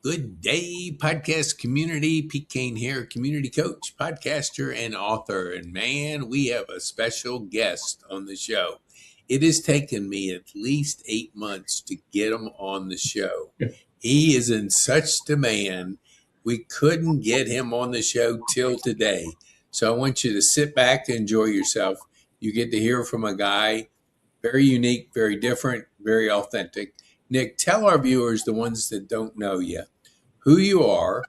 Good day, podcast community. Pete Kane here, community coach, podcaster, and author. And man, we have a special guest on the show. It has taken me at least 8 months to get him on the show. He is in such demand, we couldn't get him on the show till today. So I want you to sit back and enjoy yourself. You get to hear from a guy very unique, very different, very authentic. Nick, tell our viewers, the ones that don't know you, who you are,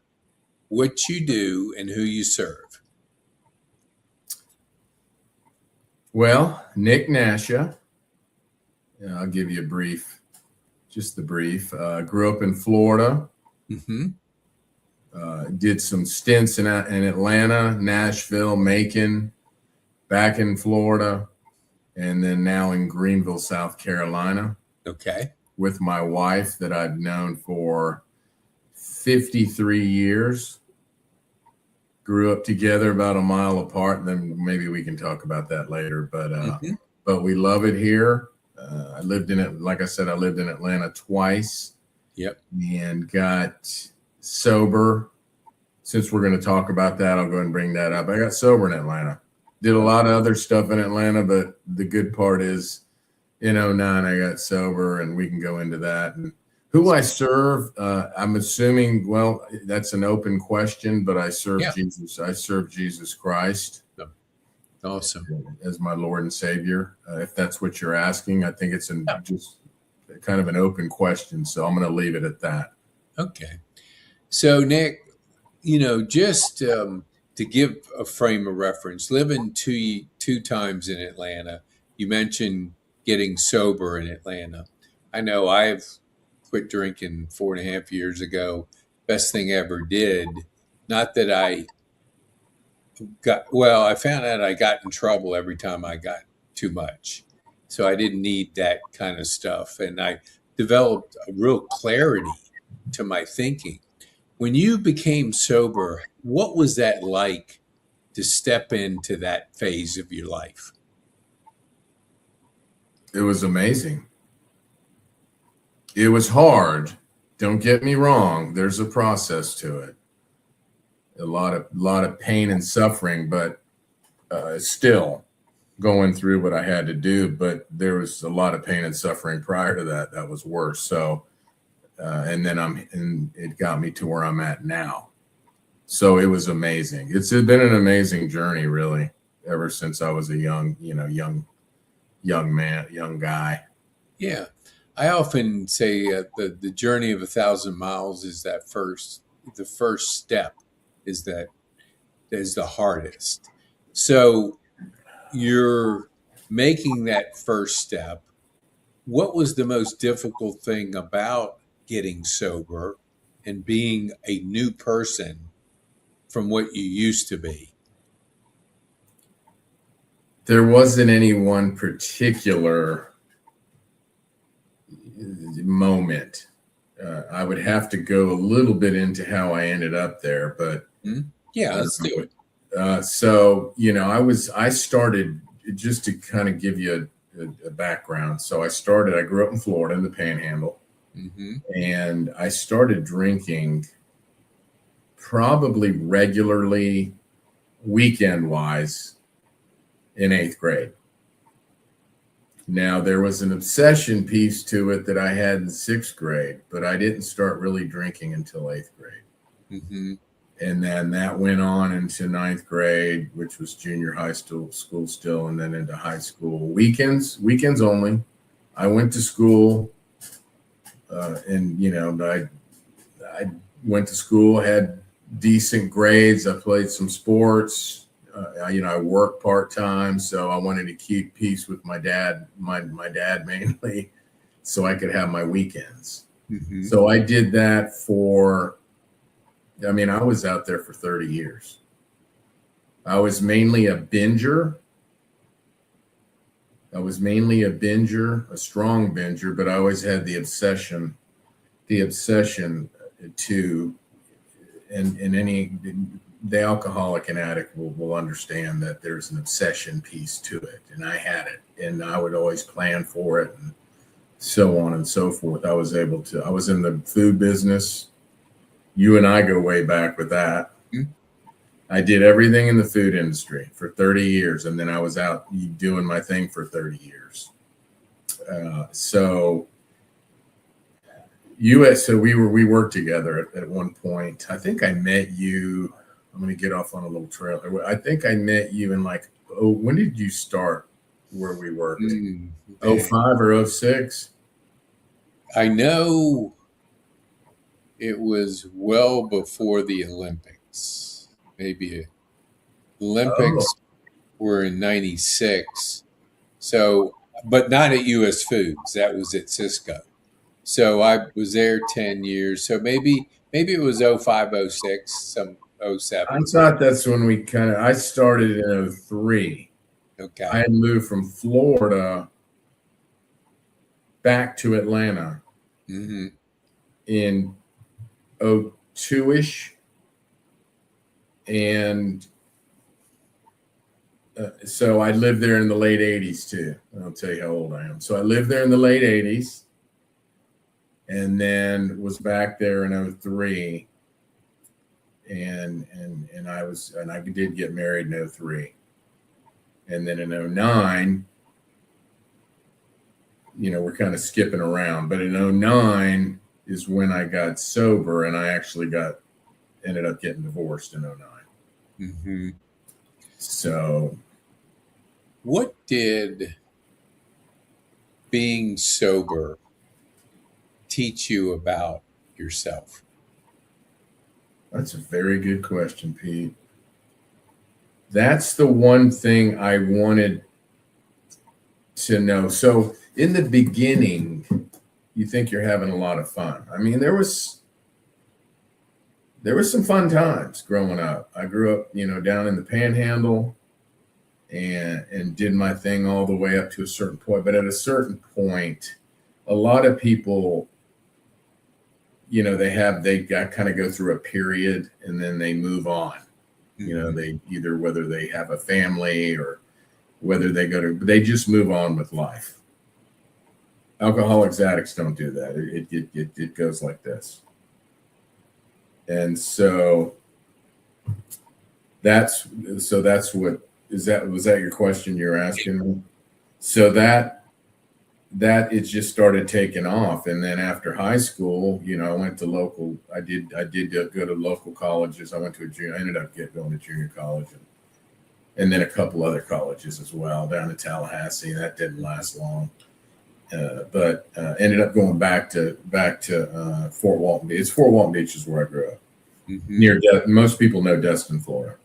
what you do, and who you serve. Well, Nick Nacchia. I'll give you just the brief. Grew up in Florida. Mm-hmm. Did some stints in Atlanta, Nashville, Macon, back in Florida, and then now in Greenville, South Carolina. Okay. With my wife that I've known for 53 years. Grew up together about a mile apart. Then maybe we can talk about that later. But we love it here. I lived in it. Like I said, I lived in Atlanta twice. Yep. And got sober. Since we're going to talk about that, I'll go ahead and bring that up. I got sober in Atlanta. Did a lot of other stuff in Atlanta, but the good part is in 2009, I got sober, and we can go into that. And who I serve, I'm assuming, well, that's an open question, but I serve Jesus. I serve Jesus Christ. Awesome. As my Lord and Savior. If that's what you're asking, I think it's just kind of an open question. So I'm going to leave it at that. Okay. So, Nick, just to give a frame of reference, living two times in Atlanta, you mentioned getting sober in Atlanta. I know I've quit drinking 4.5 years ago. Best thing I ever did. Not that I found out I got in trouble every time I got too much. So I didn't need that kind of stuff. And I developed a real clarity to my thinking. When you became sober, what was that like to step into that phase of your life? It was amazing. It was hard. Don't get me wrong. There's a process to it. A lot of pain and suffering, but still going through what I had to do. But there was a lot of pain and suffering prior to that. That was worse. So, and it got me to where I'm at now. So it was amazing. It's been an amazing journey, really, ever since I was a young man, young guy. Yeah. I often say the journey of 1,000 miles is the first step is the hardest. So you're making that first step. What was the most difficult thing about getting sober and being a new person from what you used to be? There wasn't any one particular moment. I would have to go a little bit into how I ended up there, but let's do it. I started, just to kind of give you a background. So I grew up in Florida in the Panhandle, and I started drinking probably regularly, weekend wise, in 8th grade. Now, there was an obsession piece to it that I had in 6th grade, but I didn't start really drinking until 8th grade. Mm-hmm. And then that went on into 9th grade, which was junior high school still, and then into high school. Weekends only. I went to school, and I went to school, had decent grades. I played some sports. I worked part-time, so I wanted to keep peace with my dad, my dad mainly, so I could have my weekends. Mm-hmm. So I did that I was out there for 30 years. I was mainly a binger. A strong binger, but I always had the obsession to, and the alcoholic and addict will understand that there's an obsession piece to it. And I had it, and I would always plan for it and so on and so forth. I was in the food business. You and I go way back with that. Hmm? I did everything in the food industry for 30 years, and then I was out doing my thing for 30 years. So so we worked together at one point. I think I met you. I'm going to get off on a little trail. I think I met you in like, oh, when did you start where we worked? Oh Man, five or oh six? I know it was well before the Olympics. Maybe Oh, Olympics were in '96. So, but not at US Foods. That was at Cisco. So I was there 10 years. So maybe it was '05, '06, some I '07. thought that's when I started in '03. I Okay. had moved from Florida back to Atlanta Hmm. in '02 ish. And so I lived there in the late '80s too. I'll tell you how old I am. So I lived there in the late '80s and then was back there in '03. And I did get married in '03. And then in '09, we're kind of skipping around, but in '09 is when I got sober and I actually ended up getting divorced in '09. Hmm. So What did being sober teach you about yourself? that's a very good question, Pete. That's the one thing I wanted to know. So in the beginning, you think you're having a lot of fun. I mean, there was some fun times growing up. I grew up, down in the Panhandle and did my thing all the way up to a certain point. But at a certain point, a lot of people, they got kind of go through a period and then they move on. Hmm. They either whether they have a family or whether they just move on with life. Alcoholics, addicts don't do that. It goes like this. And that's that's what was that your question you're asking me? So that it just started taking off. And then after high school, I went to I did go to local colleges. I went to I ended up going to junior college and then a couple other colleges as well down in Tallahassee. That didn't last long. But ended up going back to Fort Walton Beach. Fort Walton Beach is where I grew up. Hmm. Most people know Destin, Florida.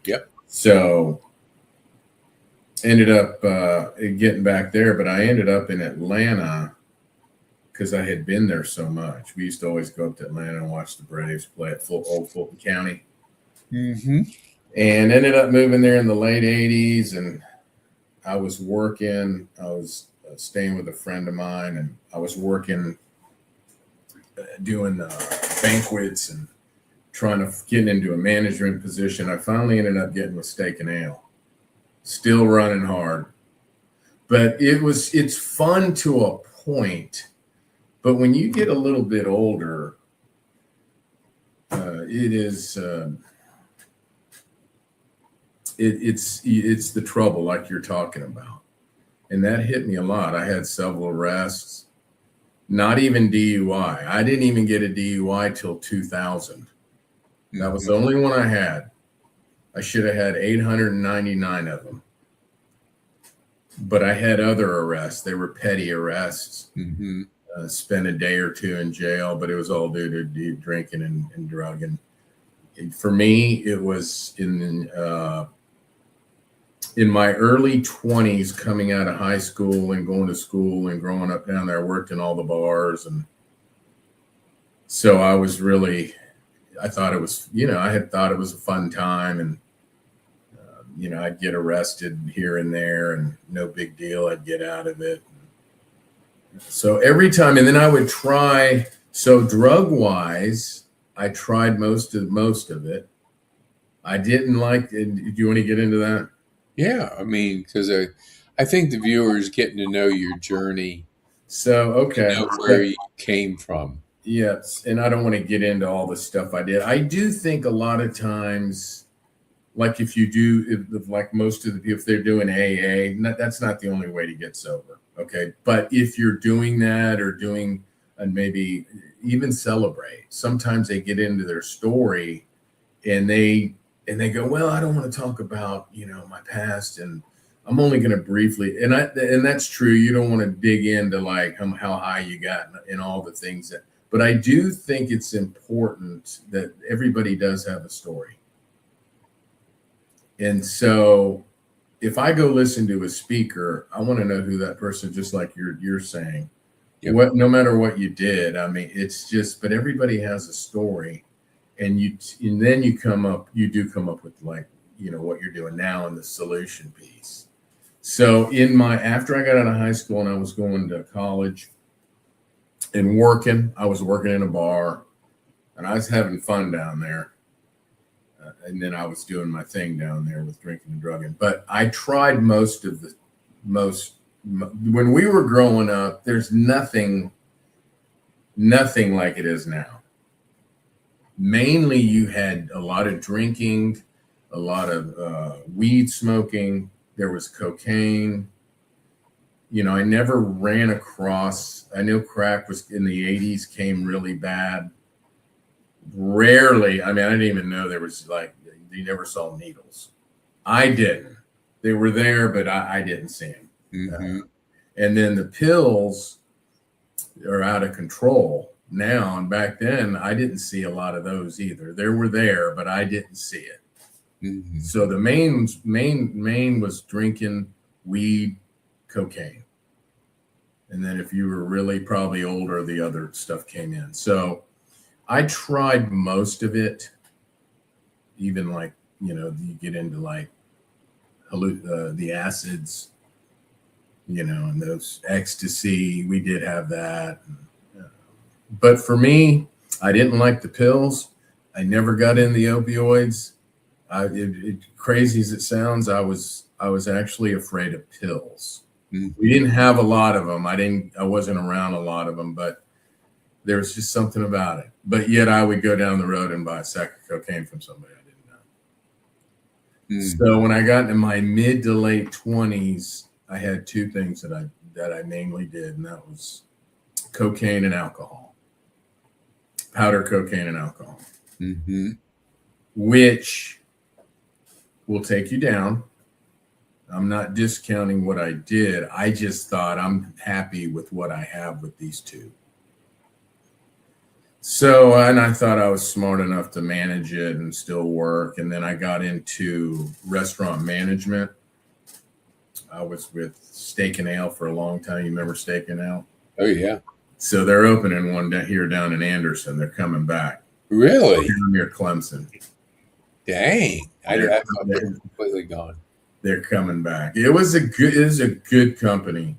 Yep. So ended up getting back there, but I ended up in Atlanta because I had been there so much. We used to always go up to Atlanta and watch the Braves play at Old Fulton County, Hmm. and ended up moving there in the late '80s. And I was working. I was staying with a friend of mine, and I was working doing banquets and trying to get into a management position. I finally ended up getting with Steak and Ale, still running hard, but it's fun to a point. But when you get a little bit older, it is it's the trouble like you're talking about, and that hit me a lot. I had several arrests, not even DUI. I didn't even get a DUI till 2000. That was the Hmm. only one I had. I should have had 899 of them. But I had other arrests. They were petty arrests. Hmm. Spent a day or two in jail, but it was all due to drinking and drugging. For me, it was in my early 20s, coming out of high school and going to school and growing up down there. I worked in all the bars, and so I thought it was, I had thought it was a fun time, and I'd get arrested here and there, and no big deal. I'd get out of it. So every time, and then I would try. So drug wise, I tried most of it. I didn't like. Do you want to get into that? Yeah. I mean, because I think the viewers getting to know your journey, So to okay, know where you came from. Yes, and I don't want to get into all the stuff I did. I do think a lot of times, like if you do, if like most of the people, if they're doing AA, that's not the only way to get sober. Okay, but if you're doing that or doing, and maybe even celebrate, sometimes they get into their story and they go, well, I don't want to talk about my past, and I'm only going to briefly, and that's true. You don't want to dig into like how high you got and all the things that, but I do think it's important that everybody does have a story. And so if I go listen to a speaker, I want to know who that person, just like you're saying. Yep. What, no matter what you did, I mean, it's just, but everybody has a story, and then you do come up with like, what you're doing now in the solution piece. So after I got out of high school and I was going to college and I was working in a bar and I was having fun down there. And then I was doing my thing down there with drinking and drugging. But I tried when we were growing up, there's nothing like it is now. Mainly you had a lot of drinking, a lot of weed smoking. There was cocaine. I never ran across, I know crack was in the 80s, came really bad. Rarely, I mean, I didn't even know there was like, you never saw needles. I didn't. They were there, but I didn't see them. Mm-hmm. And then the pills are out of control now. And back then, I didn't see a lot of those either. They were there, but I didn't see it. Mm-hmm. So the main was drinking, weed, cocaine. And then if you were really probably older, the other stuff came in. So I tried most of it, even like, you get into like the acids, and those ecstasy. We did have that. But for me, I didn't like the pills. I never got in the opioids. Crazy as it sounds, I was actually afraid of pills. Mm-hmm. We didn't have a lot of them. I wasn't around a lot of them, but there was just something about it. But yet I would go down the road and buy a sack of cocaine from somebody I didn't know. Mm-hmm. So when I got into my mid to late 20s, I had two things that I mainly did, and that was cocaine and alcohol. Powder cocaine and alcohol. Mm-hmm. Which will take you down. I'm not discounting what I did. I just thought I'm happy with what I have with these two. So, and I thought I was smart enough to manage it and still work. And then I got into restaurant management. I was with Steak and Ale for a long time. You remember Steak and Ale? Oh, yeah. So they're opening one down in Anderson. They're coming back. Really? Near Clemson. Dang. They're completely gone. They're coming back. It was a good company.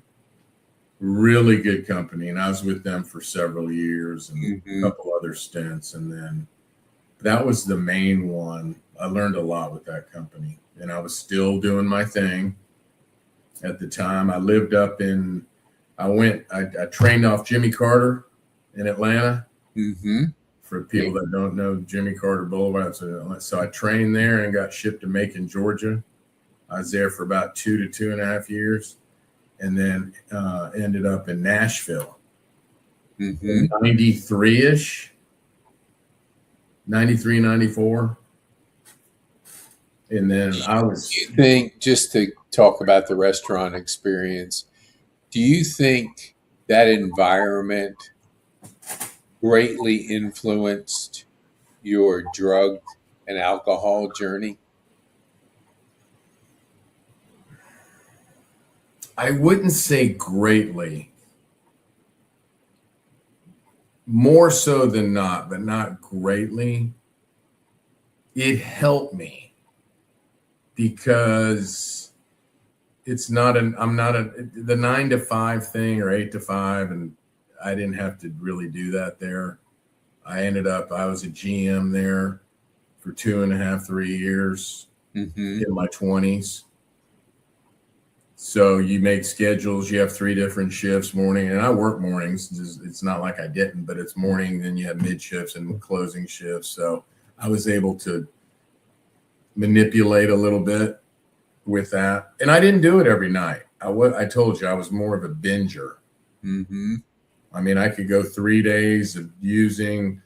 Really good company. And I was with them for several years and a couple other stints. And then that was the main one. I learned a lot with that company. And I was still doing my thing at the time. I lived up in, I trained off Jimmy Carter in Atlanta. Mm-hmm. For people that don't know, Jimmy Carter Boulevard. So I trained there and got shipped to Macon, Georgia. I was there for about 2 to 2.5 years. And then ended up in Nashville. 93-ish, 93, 94. And then I was... Do you think, just to talk about the restaurant experience, do you think that environment greatly influenced your drug and alcohol journey? I wouldn't say greatly. More so than not, but not greatly. It helped me because it's not the 9 to 5 thing or 8 to 5, and I didn't have to really do that there. I was a GM there for 2.5, 3 years in my 20s. So you make schedules. You have 3 different shifts, morning, and I work mornings. It's not like I didn't, but it's morning. Then you have mid shifts and closing shifts. So I was able to manipulate a little bit with that, and I didn't do it every night. I told you I was more of a binger. Mm-hmm. I mean, I could go 3 days of using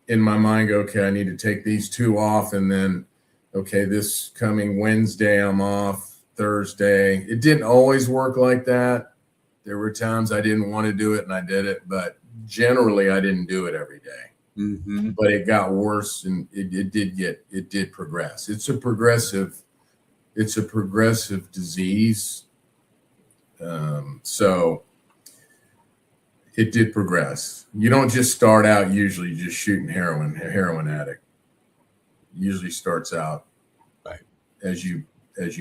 in my mind. Go, okay, I need to take these 2 off, and then okay, this coming Wednesday I'm off. Thursday. It didn't always work like that. There were times I didn't want to do it and I did it, but generally I didn't do it every day. Mm-hmm. But it got worse, and it did progress. It's a progressive disease. So it did progress. You don't just start out usually just shooting heroin addict. Usually starts out Right. as you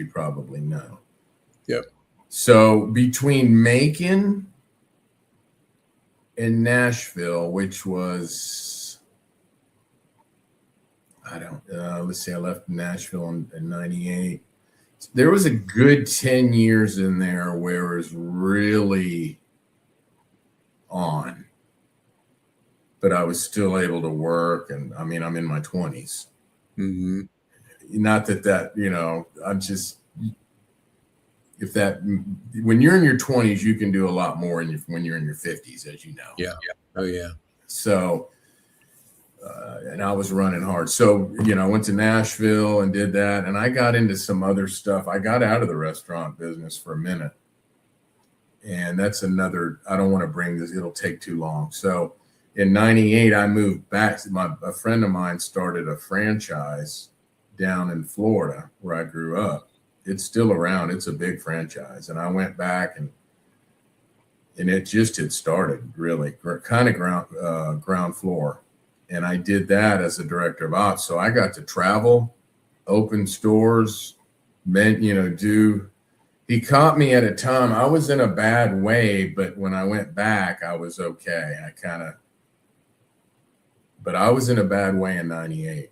probably know. Yep. So between Macon and Nashville, which was, let's see, I left Nashville in 98. There was a good 10 years in there where it was really on, but I was still able to work. And I mean, I'm in my 20s. Mm-hmm. Not that, I'm just, when you're in your 20s, you can do a lot more when you're in your 50s, as you know. Yeah. Oh, yeah. So, and I was running hard. So, I went to Nashville and did that. And I got into some other stuff. I got out of the restaurant business for a minute. And that's another, I don't want to bring this, it'll take too long. So in 98, I moved back. A friend of mine started a franchise down in Florida where I grew up. It's still around. It's a big franchise. And I went back and it had started really kind of ground floor. And I did that as a director of ops. So I got to travel, open stores, he caught me at a time. I was in a bad way, but when I went back, I was okay. But I was in a bad way in 98.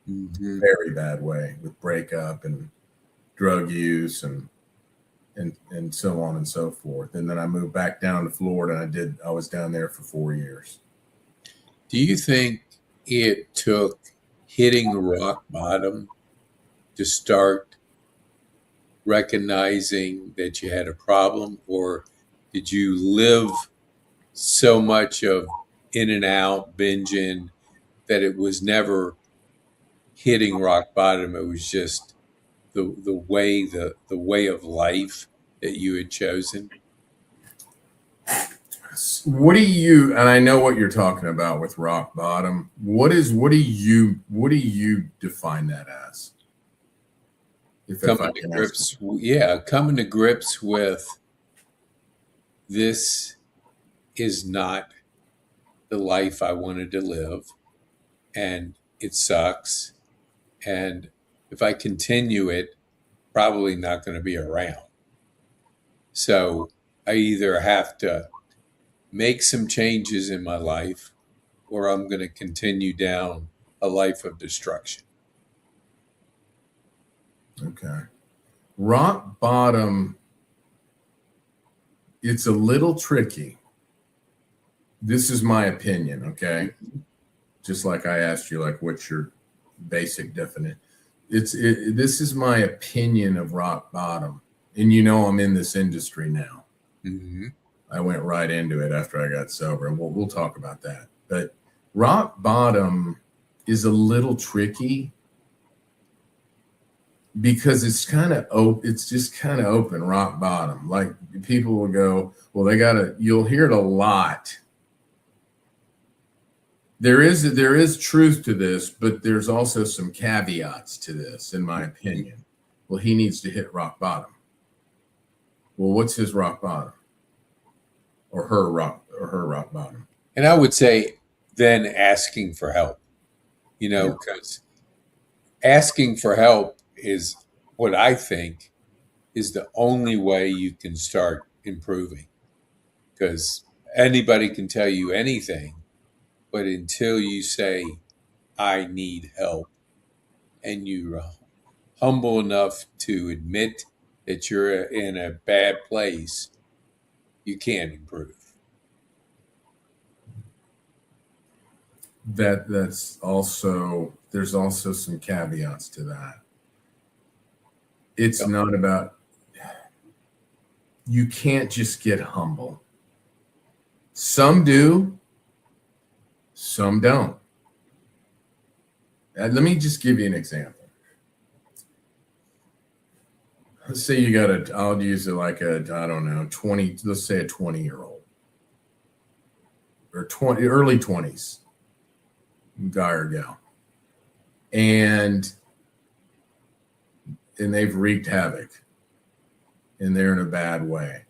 Mm-hmm. Very bad way with breakup and drug use and so on and so forth. And then I moved back down to Florida. I was down there for 4 years. Do you think it took hitting rock bottom to start recognizing that you had a problem, or did you live so much of in and out binging that it was never hitting rock bottom? It was just the way of life that you had chosen. What do you, and I know what you're talking about with rock bottom. What do you define that as? Coming to grips with this is not the life I wanted to live, and it sucks. And if I continue it, probably not going to be around. So I either have to make some changes in my life, or I'm going to continue down a life of destruction. Okay. Rock bottom, it's a little tricky. This is my opinion, okay? Just like I asked you, like, what's your basic definition? This is my opinion of rock bottom. And I'm in this industry now. Mm-hmm. I went right into it after I got sober, and we'll talk about that. But rock bottom is a little tricky because it's just kind of open, rock bottom. Like, people will go, well, you'll hear it a lot. There is truth to this, but there's also some caveats to this, in my opinion. Well, he needs to hit rock bottom. Well, what's his rock bottom? Or her rock bottom? And I would say then asking for help, because asking for help is what I think is the only way you can start improving, because anybody can tell you anything, but until you say, I need help, and you're humble enough to admit that you're in a bad place, you can improve. That's also, there's also some caveats to that. It's Yep. not about, you can't just get humble. Some do, some don't. Let me just give you an example. Let's say you got a, I'll use it like a, I don't know, 20, let's say a 20-year-old or 20, early 20s guy or gal. And they've wreaked havoc and they're in a bad way.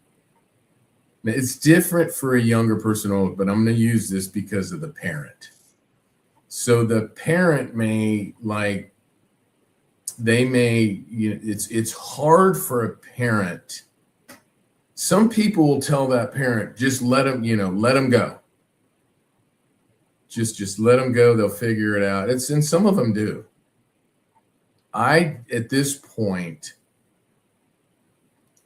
Now, it's different for a younger person, but I'm going to use this because of the parent. So the parent may like, they may, you know, it's hard for a parent. Some people will tell that parent, just let them, you know, let them go. Just let them go. They'll figure it out. And some of them do. At this point,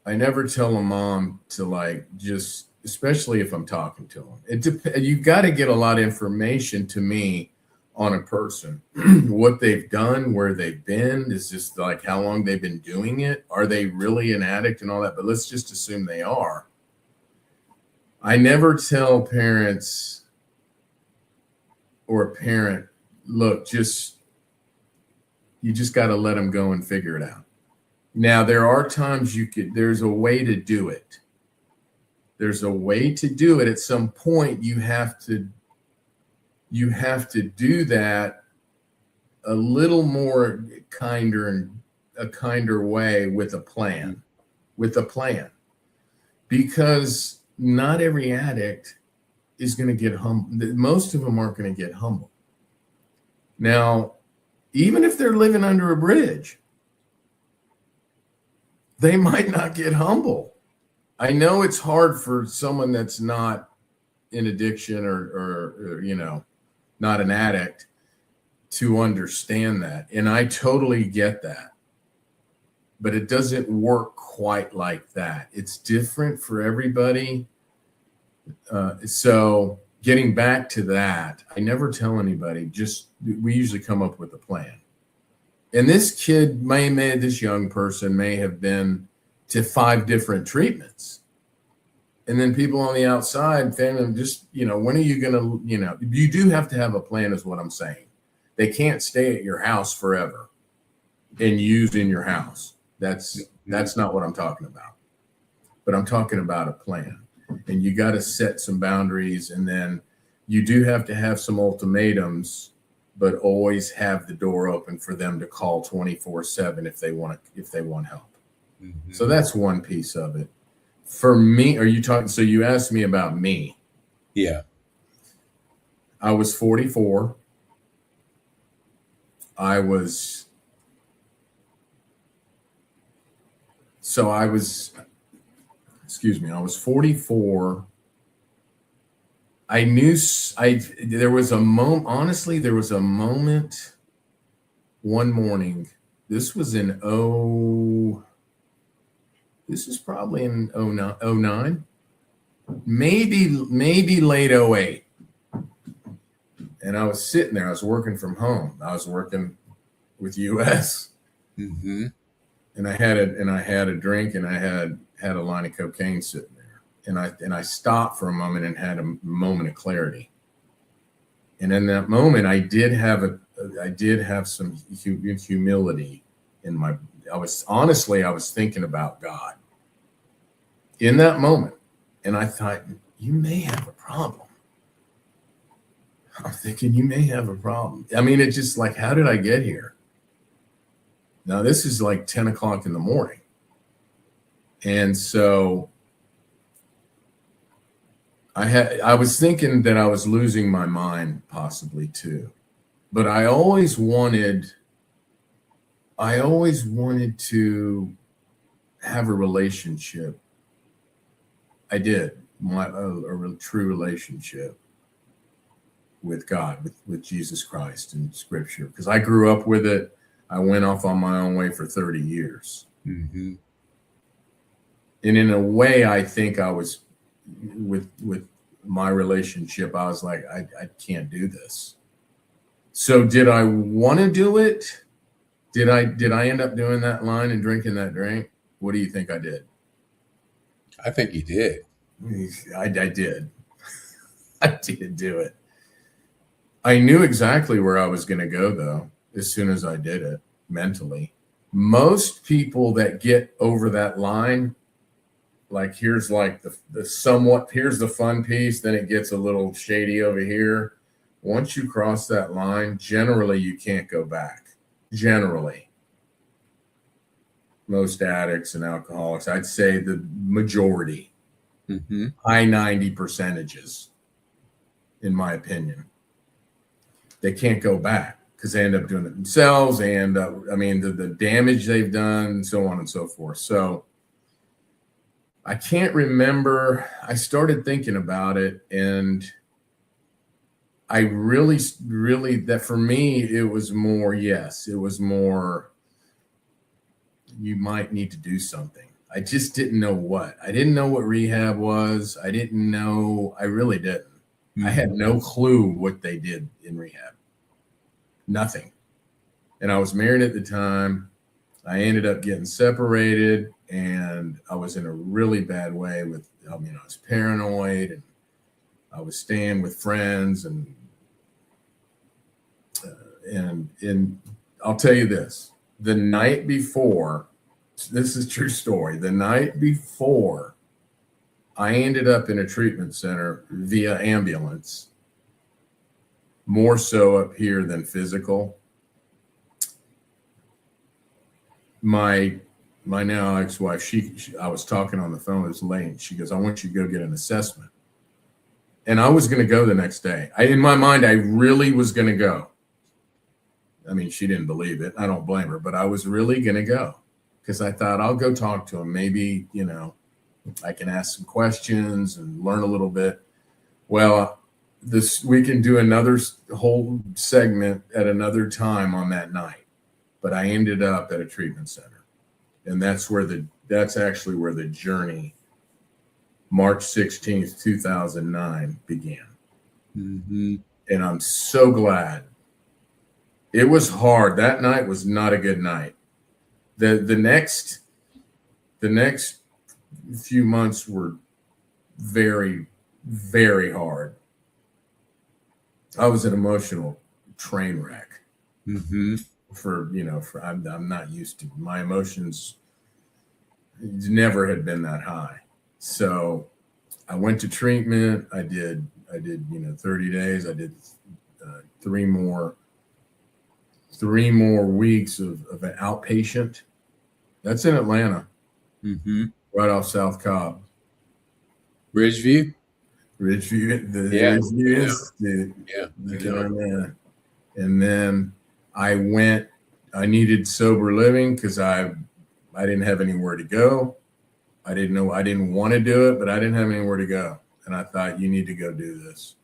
I never tell a mom to like, just, especially if I'm talking to them. You got to get a lot of information to me on a person, what they've done, where they've been, is just like how long they've been doing it. Are they really an addict and all that? But let's just assume they are. I never tell parents or a parent, look, you just got to let them go and figure it out. Now, there are times there's a way to do it. There's a way to do it. At some point, you have to do that a little more a kinder way with a plan, because not every addict is going to get humble. Most of them aren't going to get humble. Now, even if they're living under a bridge, they might not get humble. I know it's hard for someone that's not in addiction or you know, not an addict to understand that. And I totally get that. But it doesn't work quite like that. It's different for everybody. So getting back to that, I never tell anybody, we usually come up with a plan. And this kid this young person may have been to 5 different treatments. And then people on the outside, family, just, you know, when are you going to, you know, you do have to have a plan is what I'm saying. They can't stay at your house forever and use in your house. That's not what I'm talking about. But I'm talking about a plan. And you got to set some boundaries, and then you do have to have some ultimatums, but always have the door open for them to call 24/7 if they want help. Mm-hmm. So that's one piece of it. For me, so you asked me about me. Yeah. I was 44. I was 44. There was a moment, honestly, one morning, this was probably in 09, maybe late 08. And I was sitting there, I was working from home. I was working with US. Mm-hmm. And I had a drink, and I had a line of cocaine sitting there. And I stopped for a moment and had a moment of clarity. And in that moment, I did have some humility in I was thinking about God in that moment. And I thought, you may have a problem. I'm thinking, you may have a problem. I mean, it's just like, how did I get here? Now, this is like 10 o'clock in the morning. And so I was thinking that I was losing my mind possibly too. But I always wanted to have a relationship. I did, a true relationship with God, with Jesus Christ and Scripture, because I grew up with it. I went off on my own way for 30 years. Mm-hmm. And in a way, I think I was with my relationship, I was like, I can't do this. So did I want to do it? Did I end up doing that line and drinking that drink? What do you think I did? I think you did. I did. I did do it. I knew exactly where I was going to go, though, as soon as I did it mentally. Most people that get over that line, like here's like the somewhat, here's the fun piece, then it gets a little shady over here. Once you cross that line, generally you can't go back. Generally. Most addicts and alcoholics, I'd say the majority, high 90 percentages, in my opinion, they can't go back because they end up doing it themselves. And I mean, the damage they've done and so on and so forth. So I can't remember. I started thinking about it, and I really, that for me, it was more, yes, it was more, you might need to do something. I just didn't know what. I didn't know what rehab was. I didn't know. I really didn't. I had no clue what they did in rehab. Nothing. And I was married at the time. I ended up getting separated, and I was in a really bad way with, I mean, I was paranoid, and I was staying with friends, and I'll tell you this, the night before, this is a true story, the night before I ended up in a treatment center via ambulance, more so up here than physical. My now ex-wife, she I was talking on the phone with Lane. She goes, I want you to go get an assessment. And I was going to go the next day. In my mind, I really was going to go. I mean, she didn't believe it. I don't blame her, but I was really going to go because I thought I'll go talk to him. Maybe, you know, I can ask some questions and learn a little bit. Well, we can do another whole segment at another time on that night. But I ended up at a treatment center, and that's actually where the journey, March 16th, 2009, began. And I'm so glad. It was hard. That night was not a good night. The next few months were very, very hard. I was an emotional train wreck. I'm not used to, my emotions never had been that high. So I went to treatment. I did 30 days. I did 3 more weeks of an outpatient. That's in Atlanta, right off South Cobb. Ridgeview, Ridgeview Institute. Yeah. And then I needed sober living because I didn't have anywhere to go. I didn't want to do it, but I didn't have anywhere to go. And I thought, you need to go do this.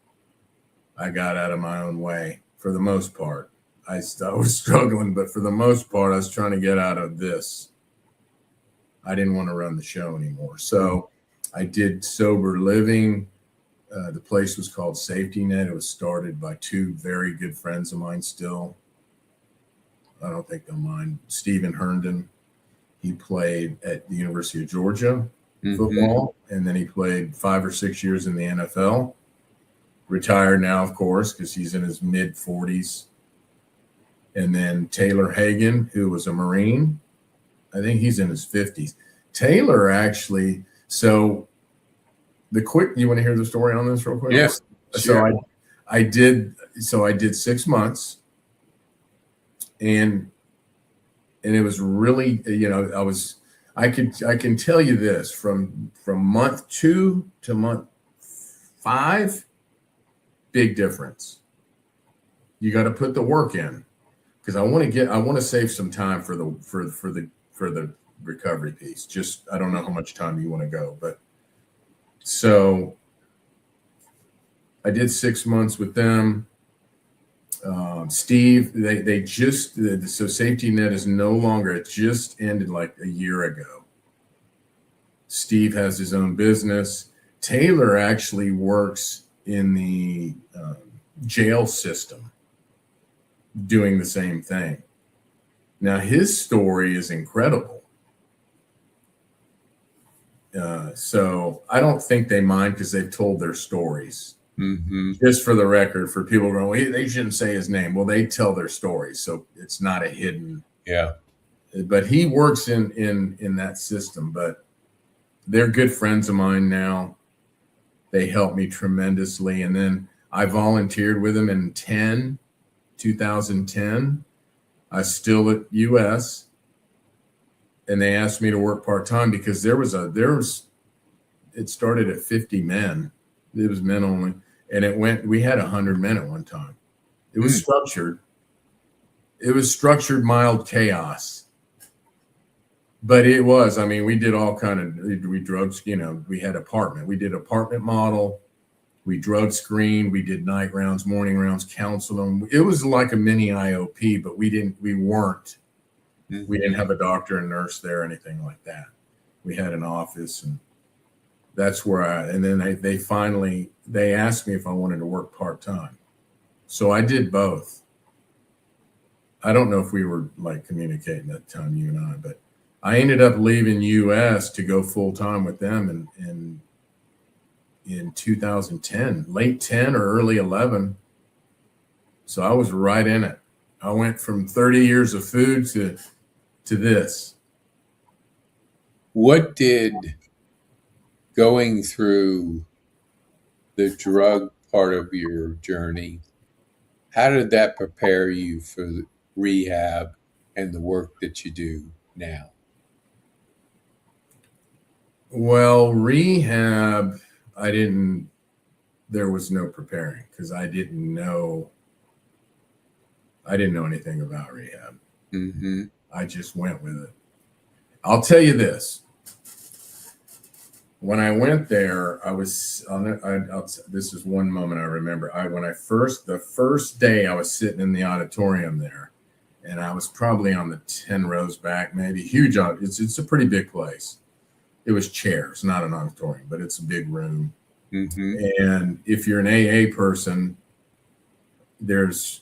I got out of my own way for the most part. I was struggling, but for the most part, I was trying to get out of this. I didn't want to run the show anymore. So I did sober living. The place was called Safety Net. It was started by 2 very good friends of mine still. I don't think they'll mind. Stephen Herndon. He played at the University of Georgia football, and then he played 5 or 6 years in the NFL. Retired now, of course, because he's in his mid-40s. And then Taylor Hagan, who was a Marine. I think he's in his 50s. Taylor actually, so you want to hear the story on this real quick? Yes. Sure. So I did 6 months, and it was really, I can tell you this, from month 2 to month 5, big difference. You got to put the work in, because I want to save some time for the recovery piece. Just, I don't know how much time you want to go, but so I did 6 months with them. Steve, so Safety Net is no longer, it just ended like a year ago. Steve has his own business. Taylor actually works in the jail system doing the same thing. Now, his story is incredible. So I don't think they mind because they've told their stories. Mm-hmm. Just for the record, for people going, well, they shouldn't say his name. Well, they tell their stories, so it's not a hidden. Yeah. But he works in that system. But they're good friends of mine now. They helped me tremendously. And then I volunteered with them in 2010. I was still at US, and they asked me to work part-time because it started at 50 men. It was men only. And we had 100 men at one time. It was structured. It was structured, mild chaos. But it was, I mean, we did all kind of, we drug, we had we did apartment model. We drug screened. We did night rounds, morning rounds, counseled them. It was like a mini IOP, but we didn't have a doctor and nurse there or anything like that. We had an office, and that's where and then they asked me if I wanted to work part-time. So I did both. I don't know if we were like communicating at the time, you and I, but I ended up leaving US to go full-time with them in 2010, late 10 or early 11. So I was right in it. I went from 30 years of food to this. What did going through the drug part of your journey, how did that prepare you for rehab and the work that you do now? Well, rehab, there was no preparing because I didn't know anything about rehab. Mm-hmm. I just went with it. I'll tell you this. When I went there, this is one moment I remember. The first day I was sitting in the auditorium there, and I was probably on the 10 rows back, maybe huge. It's a pretty big place. It was chairs, not an auditorium, but it's a big room. Mm-hmm. And if you're an AA person, there's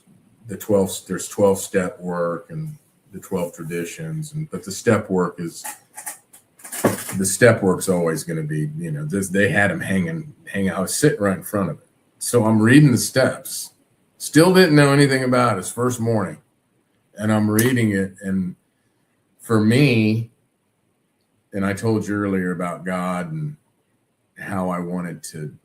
12-step work and the 12 traditions, but the step work's always going to be, they had them hanging. I was sitting right in front of it. So I'm reading the steps. Still didn't know anything about it. It's first morning. And I'm reading it. And for me, and I told you earlier about God and how I wanted to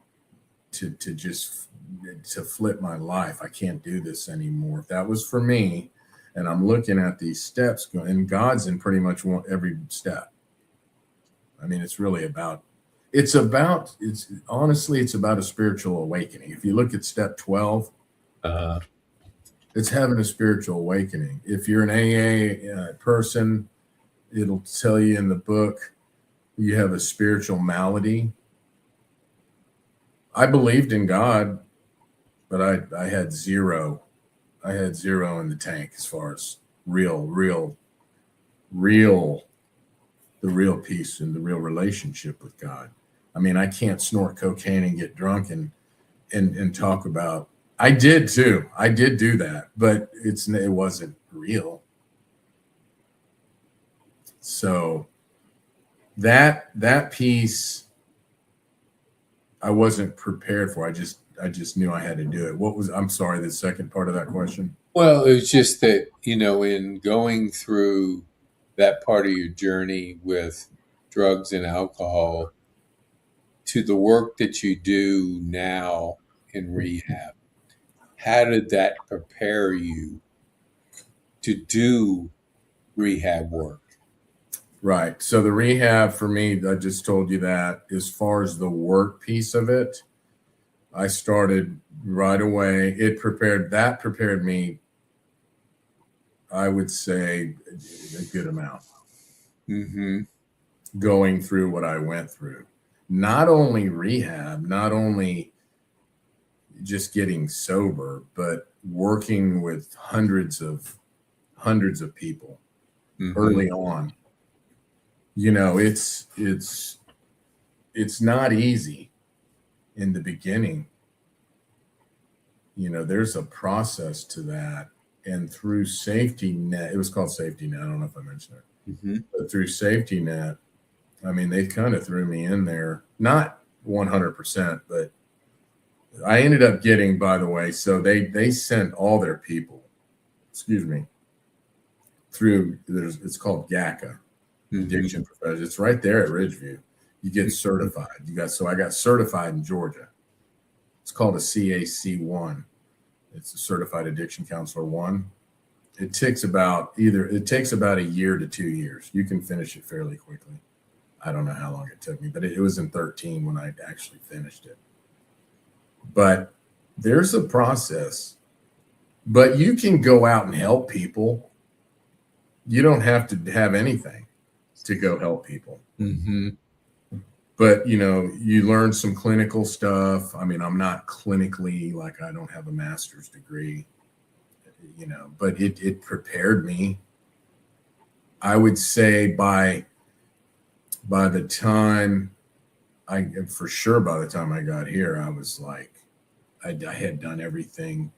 flip my life. I can't do this anymore. If that was for me, and I'm looking at these steps, and God's in pretty much every step. I mean, it's about a spiritual awakening. If you look at step 12, it's having a spiritual awakening. If you're an AA person, it'll tell you in the book you have a spiritual malady. I believed in God, but I had zero. I had zero in the tank as far as the real peace and the real relationship with God. I mean, I can't snort cocaine and get drunk and talk about. I did too. I did do that, but it wasn't real. So that piece I wasn't prepared for. I just knew I had to do it. I'm sorry, the second part of that question? Well, it was just that, in going through that part of your journey with drugs and alcohol to the work that you do now in rehab, how did that prepare you to do rehab work? Right. So the rehab for me, I just told you that as far as the work piece of it, I started right away. That prepared me, I would say, a good amount. Mm-hmm. Going through what I went through. Not only rehab, not only just getting sober, but working with hundreds of people early on. It's it's not easy in the beginning. There's a process to that. And through safety net, it was called safety net. I don't know if I mentioned it, but through safety net, I mean, they kind of threw me in there, not 100%, but I ended up getting, by the way, so they sent all their people, excuse me, through, it's called GACA, Addiction Professionals. It's right there at Ridgeview. You get certified. I got certified in Georgia. It's called a CAC1. It's a Certified Addiction Counselor 1. It takes about a year to 2 years. You can finish it fairly quickly. I don't know how long it took me, but it was in 13 when I actually finished it. But there's a process. But you can go out and help people. You don't have to have anything to go help people. Mm-hmm. But, you learn some clinical stuff. I mean, I'm not clinically, like, I don't have a master's degree, but it prepared me. I would say by the time by the time I got here, I was like, I had done everything,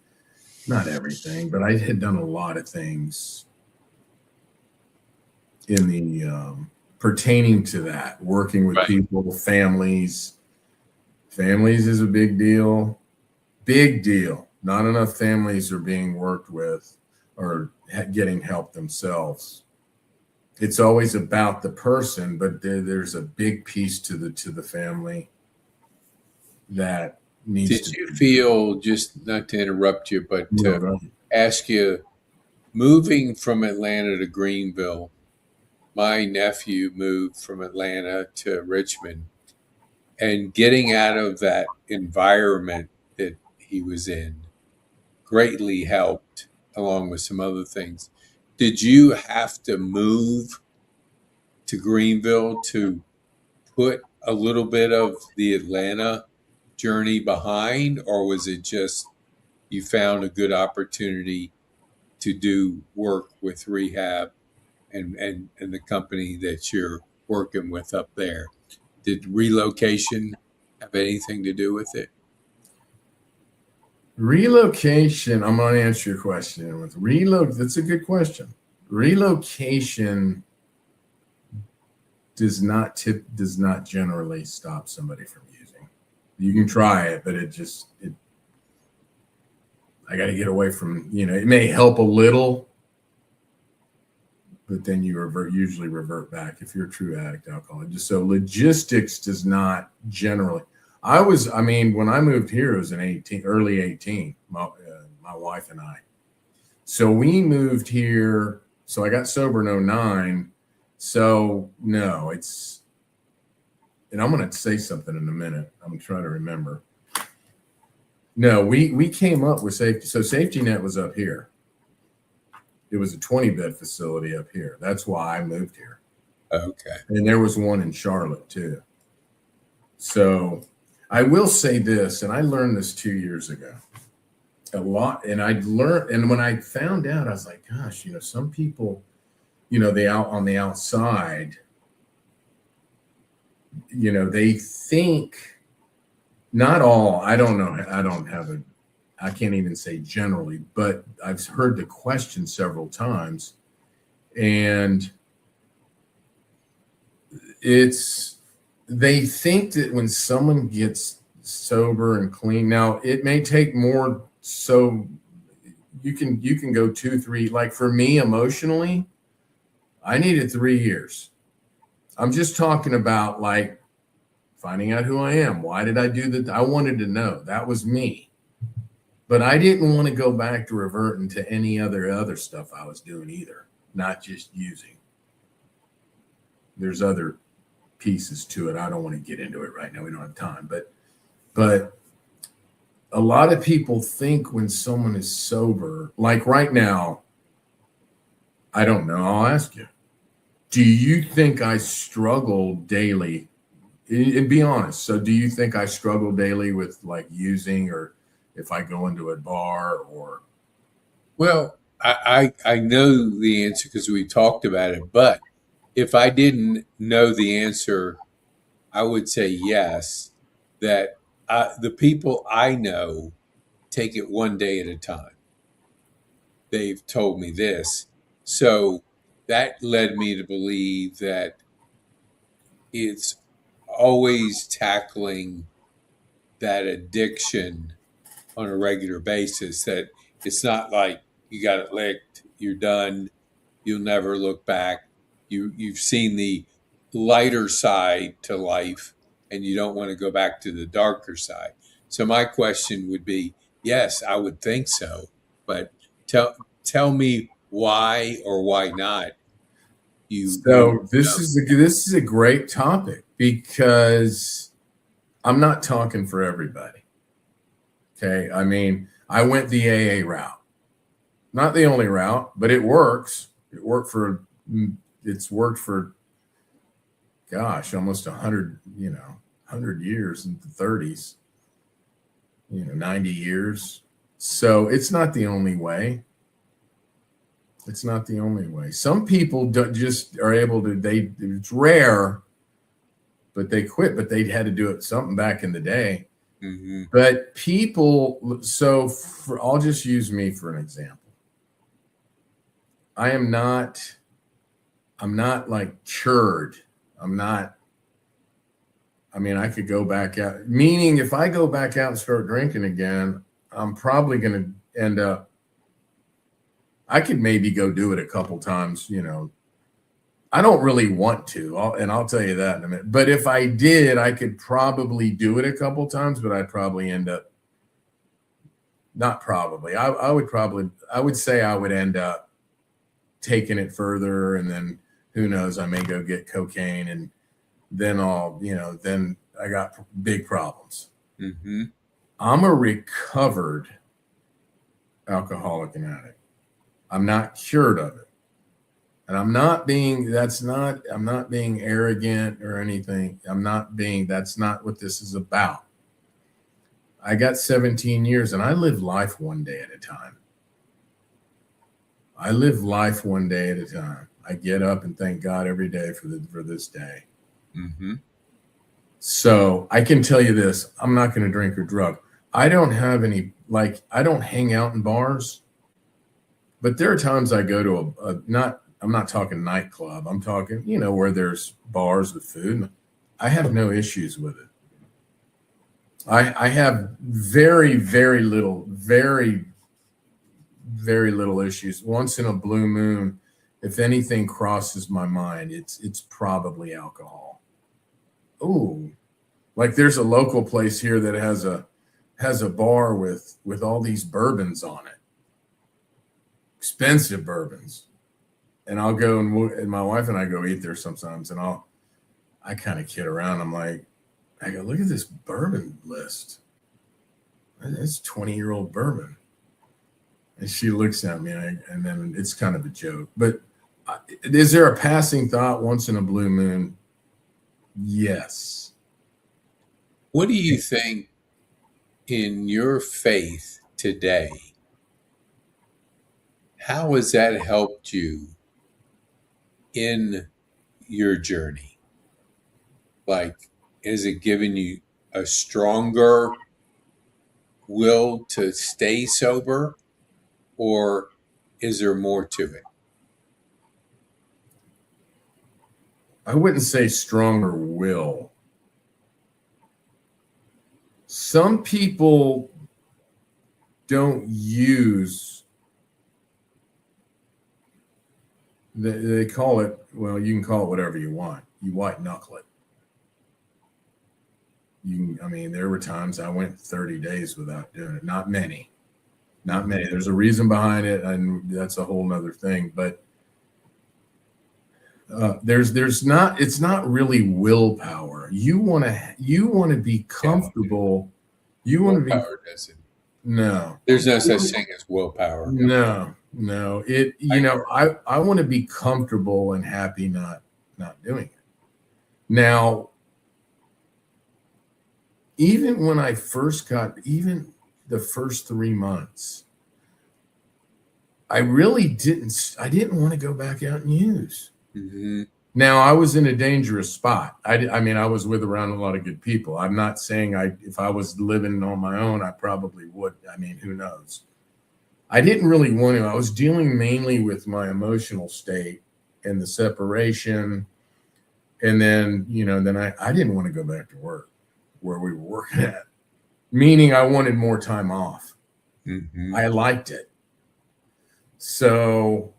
not everything, but I had done a lot of things in the, pertaining to that, working with people, families. Families is a big deal. Big deal. Not enough families are being worked with or getting help themselves. It's always about the person, but there's a big piece to the family that needs Did you feel, just not to interrupt you, but to ask you, moving from Atlanta to Greenville, my nephew moved from Atlanta to Richmond, and getting out of that environment that he was in greatly helped, along with some other things. Did you have to move to Greenville to put a little bit of the Atlanta journey behind, or was it just you found a good opportunity to do work with rehab and the company that you're working with up there? Did relocation have anything to do with it? Relocation, I'm going to answer your question with that's a good question. Relocation does not generally stop somebody from using. You can try it, but I got to get away from, it may help a little, but then you usually revert back if you're a true addict alcoholic. So logistics does not generally. When I moved here, it was in early 18, my wife and I. So we moved here. So I got sober in 09. So no, and I'm going to say something in a minute. I'm trying to remember. No, we came up with safety. So Safety Net was up here. It was a 20-bed facility up here. That's why I moved here. Okay. And there was one in Charlotte too. So I will say this, and I learned this 2 years ago a lot. And and when I found out, I was like, gosh, some people, they out on the outside, they think, not all, I don't know. I can't even say generally, but I've heard the question several times, and they think that when someone gets sober and clean, now it may take more, so you can go 2, 3, like for me emotionally, I needed 3 years. I'm just talking about like finding out who I am. Why did I do that? I wanted to know. That was me. But I didn't want to go back to reverting to any other stuff I was doing either, not just using. There's other pieces to it. I don't want to get into it right now. We don't have time. But a lot of people think when someone is sober, like right now, I don't know. I'll ask you. Do you think I struggle daily? And be honest. So do you think I struggle daily with like using, or if I go into a bar or? Well, I know the answer because we talked about it, but if I didn't know the answer, I would say yes, that the people I know take it one day at a time. They've told me this. So that led me to believe that it's always tackling that addiction on a regular basis, that it's not like you got it licked, you're done, you'll never look back. You've seen the lighter side to life and you don't want to go back to the darker side. So my question would be, yes, I would think so, but tell me why or why not you So this is a great topic because I'm not talking for everybody. Okay. I mean, I went the AA route. Not the only route, but it works. It's worked for, gosh, almost 100 years in the 30s, 90 years. So it's not the only way. It's not the only way. Some people just are able to, it's rare, but they quit, but they had to do it something back in the day. Mm-hmm. But people, I'll just use me for an example. I'm not like cured. I could go back out. Meaning if I go back out and start drinking again, I'm probably going to end up, I could maybe go do it a couple times, I don't really want to, I'll tell you that in a minute. But if I did, I could probably do it a couple times, but I'd probably end up, not probably, I would say I would end up taking it further, and then who knows, I may go get cocaine, and then then I got big problems. Mm-hmm. I'm a recovered alcoholic and addict. I'm not cured of it. And I'm not being arrogant or anything. That's not what this is about. I got 17 years and I live life one day at a time. I get up and thank God every day for this day. Mm-hmm. So I can tell you this, I'm not going to drink or drug. I don't have any, I don't hang out in bars, but there are times I go to I'm not talking nightclub. I'm talking, where there's bars with food. I have no issues with it. I have very, very little issues. Once in a blue moon, if anything crosses my mind, it's probably alcohol. Ooh, like there's a local place here that has a bar with all these bourbons on it, expensive bourbons. And I'll go and my wife and I go eat there sometimes, and I kind of kid around. I go, look at this bourbon list. It's 20-year-old bourbon. And she looks at me, and then it's kind of a joke. But is there a passing thought once in a blue moon? Yes. What do you think in your faith today? How has that helped you in your journey? Like, has it given you a stronger will to stay sober, or is there more to it? I wouldn't say stronger will. Some people don't use, they call it, well, you can call it whatever you want. You white knuckle it. There were times I went 30 days without doing it. Not many. There's a reason behind it, and that's a whole nother thing. But it's not really willpower. You want to be comfortable. You want to be. Willpower doesn't. No. There's no such thing as willpower. No. I want to be comfortable and happy not doing it. Now, even when I first even the first 3 months, I didn't want to go back out and use. Mm-hmm. Now, I was in a dangerous spot. I mean, I was with around a lot of good people. I'm not saying if I was living on my own, I probably would. I mean, who knows? I didn't really want to. I was dealing mainly with my emotional state and the separation. And then, then I didn't want to go back to work where we were working at, meaning I wanted more time off. Mm-hmm. I liked it. So,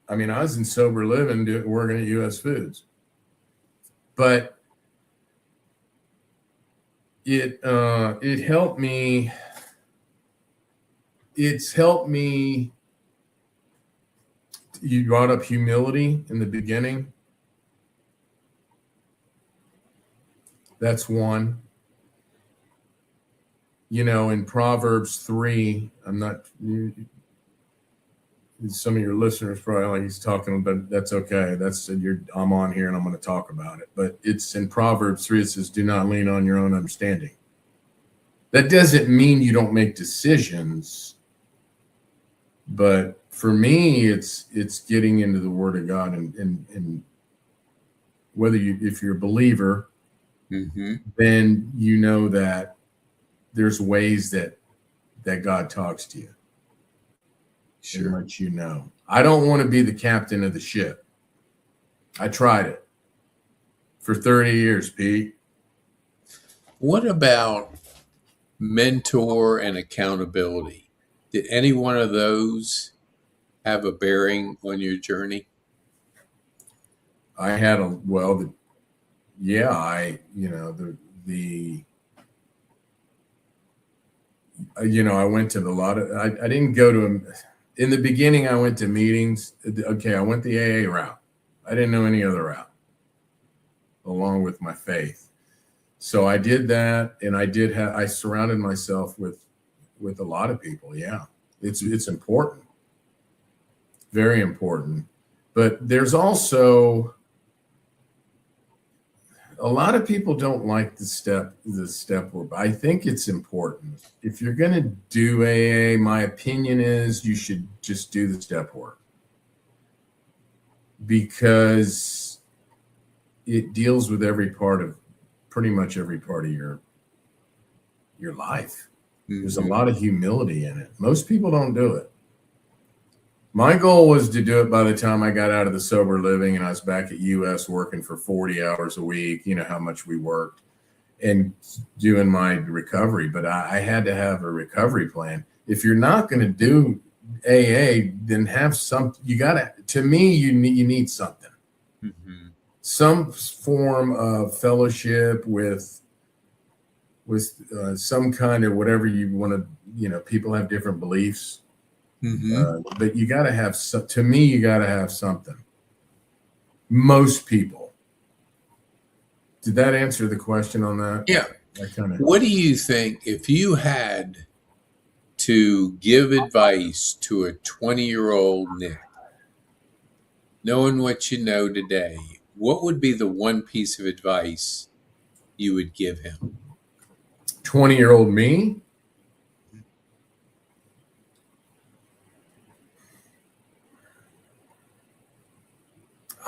I mean, I was in sober living, working at U.S. Foods, but it helped me. It's helped me. You brought up humility in the beginning. That's one. In Proverbs 3, some of your listeners probably like he's talking, but that's okay. I'm on here and I'm going to talk about it. But it's in Proverbs 3, it says, do not lean on your own understanding. That doesn't mean you don't make decisions. But for me, it's getting into the Word of God and whether if you're a believer, Mm-hmm. then you know that there's ways that God talks to you. Sure. And lets you know. I don't want to be the captain of the ship. I tried it for 30 years, Pete. What about mentor and accountability? Did any one of those have a bearing on your journey? I had I went to I didn't go to them. In the beginning, I went to meetings. Okay, I went the AA route. I didn't know any other route along with my faith. So I did that, and I surrounded myself with a lot of people. Yeah, it's important. Very important. But there's also a lot of people don't like the step work. I think it's important. If you're going to do AA, my opinion is you should just do the step work because it deals with pretty much every part of your life. Mm-hmm. There's a lot of humility in it. Most people don't do it. My goal was to do it by the time I got out of the sober living and I was back at US working for 40 hours a week, how much we worked, and doing my recovery. But I had to have a recovery plan. If you're not going to do AA, then have to me, you need something. Mm-hmm. Some form of fellowship with some kind of whatever you want to, people have different beliefs. Mm-hmm. But you got to have you got to have something. Most people. Did that answer the question on that? Yeah. What do you think if you had to give advice to a 20-year-old Nick, knowing what you know today, what would be the one piece of advice you would give him? 20-year-old me?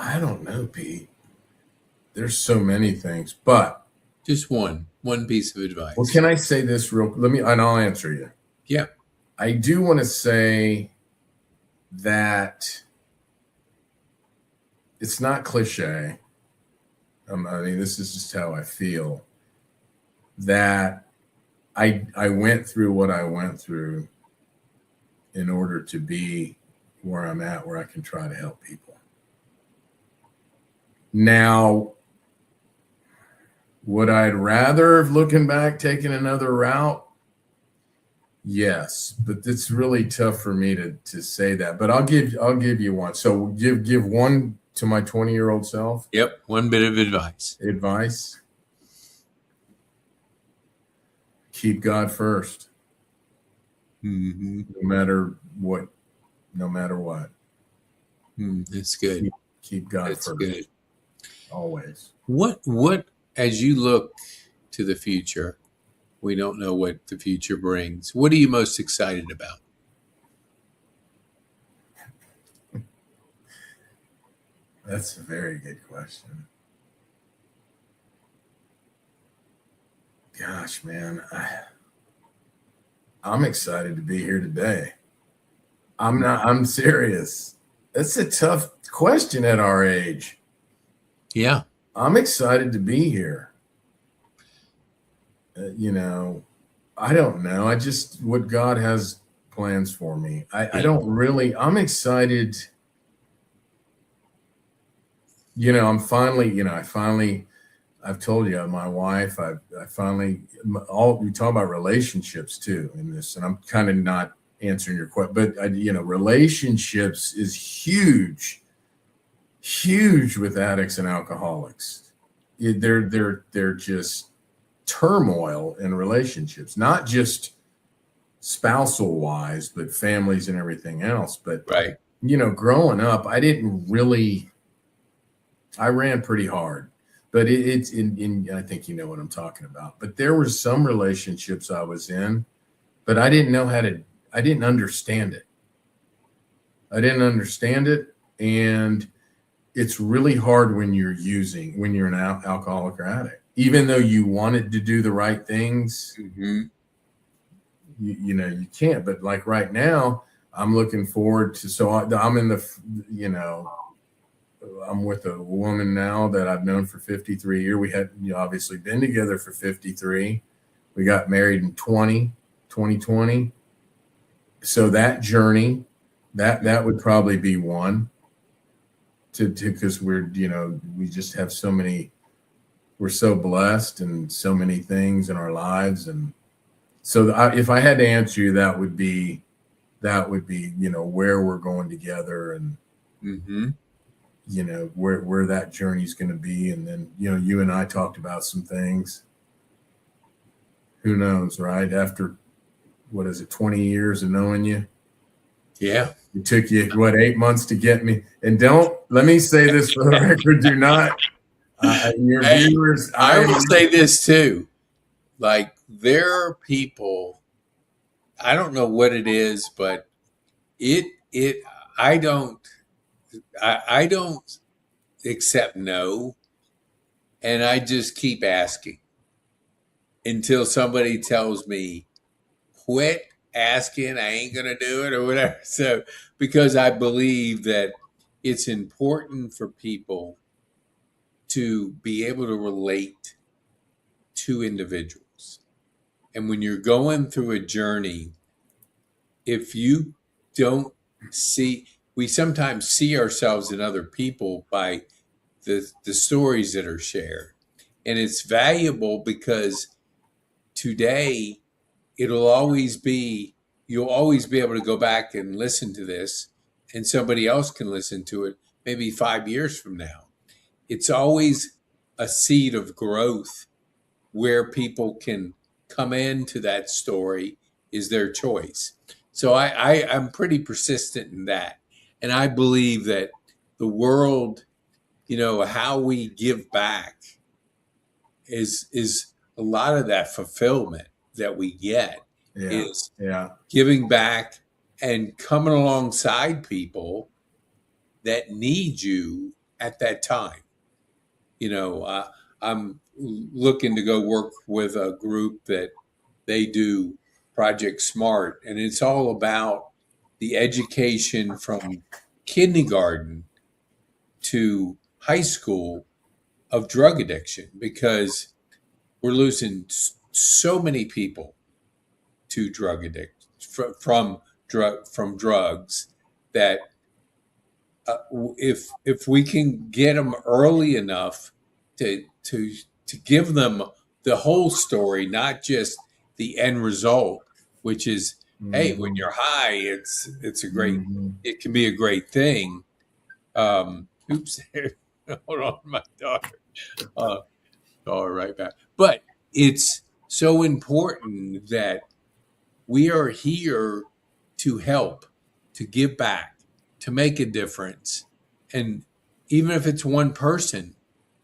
I don't know, Pete. There's so many things, but just one piece of advice. Well, can I say this and I'll answer you. Yeah. I do want to say that it's not cliche. I mean, this is just how I feel, that I went through what I went through in order to be where I'm at, where I can try to help people. Now, would I rather have, looking back, taken another route? Yes, but it's really tough for me to say that. But I'll give you one. So give one to my 20-year-old self. Yep, one bit of advice. Keep God first. Mm-hmm. No matter what. That's good. Keep God That's first. Good. Always. What as you look to the future, we don't know what the future brings. What are you most excited about? That's a very good question. Gosh, man, I'm excited to be here today. I'm serious. That's a tough question at our age. Yeah. I'm excited to be here. I don't know. I just, what God has plans for me. I don't really, I'm excited. I've told you, my wife, I finally, we talk about relationships too in this, and I'm kind of not answering your question, but relationships is huge, huge with addicts and alcoholics. They're just turmoil in relationships, not just spousal wise, but families and everything else. But Right. Growing up, I ran pretty hard, but it's in I think you know what I'm talking about. But there were some relationships I was in, but I didn't understand it. I didn't understand it. And it's really hard when you're an alcoholic or addict, even though you wanted to do the right things. Mm-hmm. You can't. But like right now, I'm looking forward to, I'm in the, I'm with a woman now that I've known for 53 years. We had obviously been together for 53. We got married in 2020. So that journey, that would probably be one because we just have we're so blessed and so many things in our lives. And so if I had to answer you, that would be, where we're going together and, Mm-hmm. Where that journey's going to be. And then, you and I talked about some things. Who knows, right? After, 20 years of knowing you? Yeah. It took you, 8 months to get me. And let me say this for the record, do not, your viewers. I will say this too. Like, there are people, I don't know what it is, but I don't accept no. And I just keep asking until somebody tells me, quit asking, I ain't going to do it or whatever. So, because I believe that it's important for people to be able to relate to individuals. And when you're going through a journey, if you don't we sometimes see ourselves in other people by the stories that are shared. And it's valuable because today you'll always be able to go back and listen to this, and somebody else can listen to it maybe 5 years from now. It's always a seed of growth where people can come into that story is their choice. So I'm pretty persistent in that. And I believe that the world, how we give back is a lot of that fulfillment that we get is giving back and coming alongside people that need you at that time. I'm looking to go work with a group that they do Project Smart, and it's all about the education from kindergarten to high school of drug addiction, because we're losing so many people to drug addiction from drugs that if we can get them early enough to give them the whole story, not just the end result, which is, hey, when you're high, it's a great, it can be a great thing. Oops, hold on, my daughter. All right back. But it's so important that we are here to help, to give back, to make a difference. And even if it's one person,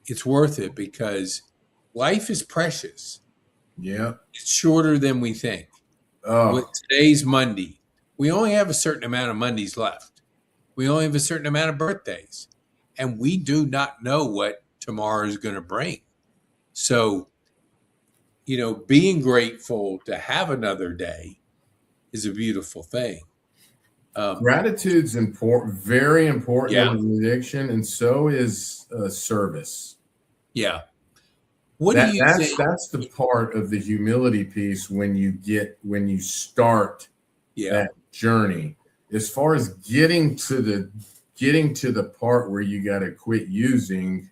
it's worth it because life is precious. Yeah. It's shorter than we think. With today's Monday, we only have a certain amount of Mondays left. We only have a certain amount of birthdays. and we do not know what tomorrow is going to bring. So, being grateful to have another day is a beautiful thing. Gratitude's important, very important Yeah, in an addiction, and so is service. yeah. What do That you that's think? that's the part of the humility piece when you start Yeah, that journey. As far as getting to the part where you got to quit using,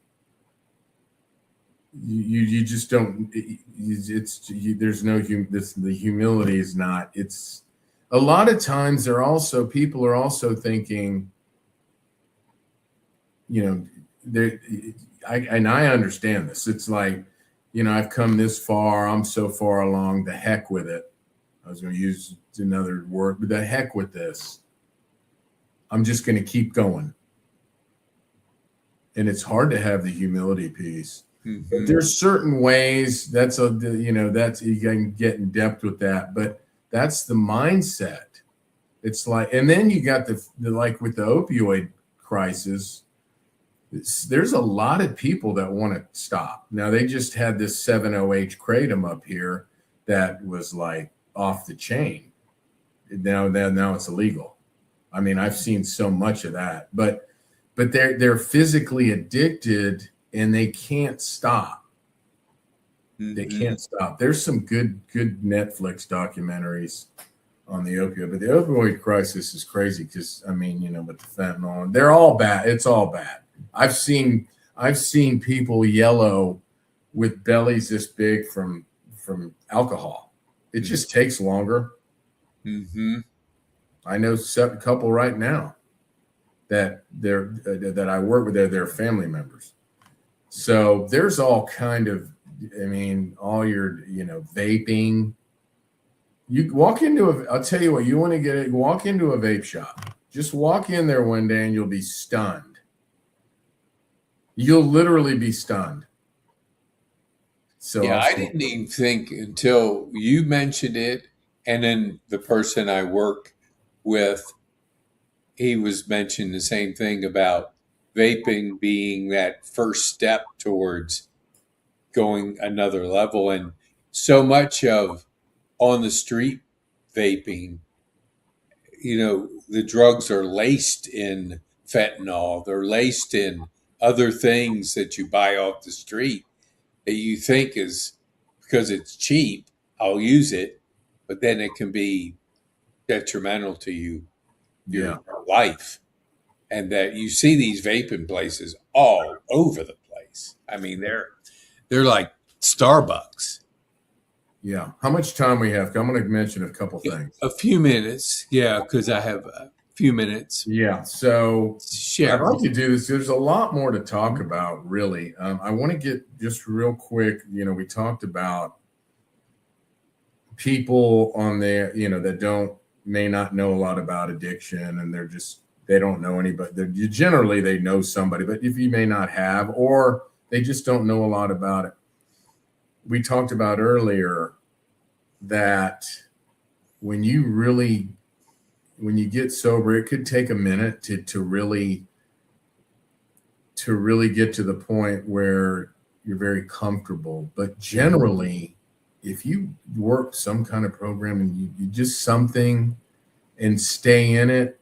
you just don't. There's no the humility is not. It's a lot of times people are also thinking, you know, they and I understand this. It's like, I've come this far. I'm so far along. The heck with it. I was going to use another word, but the heck with this. I'm just going to keep going. And it's hard to have the humility piece. But there's certain ways that's you can get in depth with that, but that's the mindset. It's like, and then you got the like with the opioid crisis, there's a lot of people that want to stop. Now they just had this 7-OH kratom up here that was like off the chain. Now it's illegal. I mean, I've seen so much of that, but they're physically addicted and they can't stop. They can't stop. There's some good Netflix documentaries on the opioid, but the opioid crisis is crazy because with the fentanyl, they're all bad. It's all bad. I've seen people yellow with bellies this big from alcohol. It just takes longer. I know a couple right now that I work with. They're family members. So there's all kind of, all your, vaping. You walk into I'll tell you what, you want to get it, walk into a vape shop. Just walk in there one day and you'll be stunned. You'll literally be stunned. So yeah. I didn't even think until you mentioned it, and then the person I work with, he was mentioning the same thing about vaping being that first step towards going another level. And so much of on the street vaping, the drugs are laced in fentanyl, they're laced in other things that you buy off the street that you think is because it's cheap, I'll use it, but then it can be detrimental to your life. And that you see these vaping places all over the place. I mean, they're like Starbucks. Yeah. How much time we have? I'm going to mention a couple things. A few minutes, yeah, because I have a few minutes. Yeah. So Share. I'd like to do this. There's a lot more to talk about, really. I want to get just real quick. We talked about people on there, that may not know a lot about addiction, and they don't know anybody. Generally, they know somebody, but if you may not have, or they just don't know a lot about it. We talked about earlier that when you get sober, it could take a minute to really get to the point where you're very comfortable. But generally, if you work some kind of program and you just something and stay in it,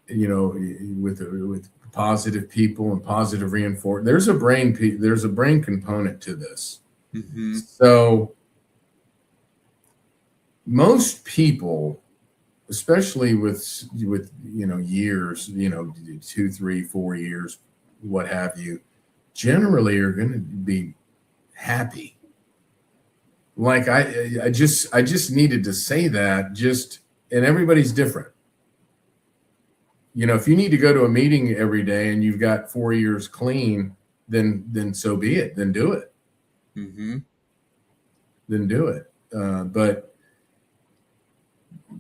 with positive people and positive reinforcement, there's a brain component to this. So most people, especially with years, 2, 3, 4 years, what have you, generally are going to be happy. Like I just needed to say that, and everybody's different. If you need to go to a meeting every day and you've got 4 years clean, then so be it. Then do it. Then do it. But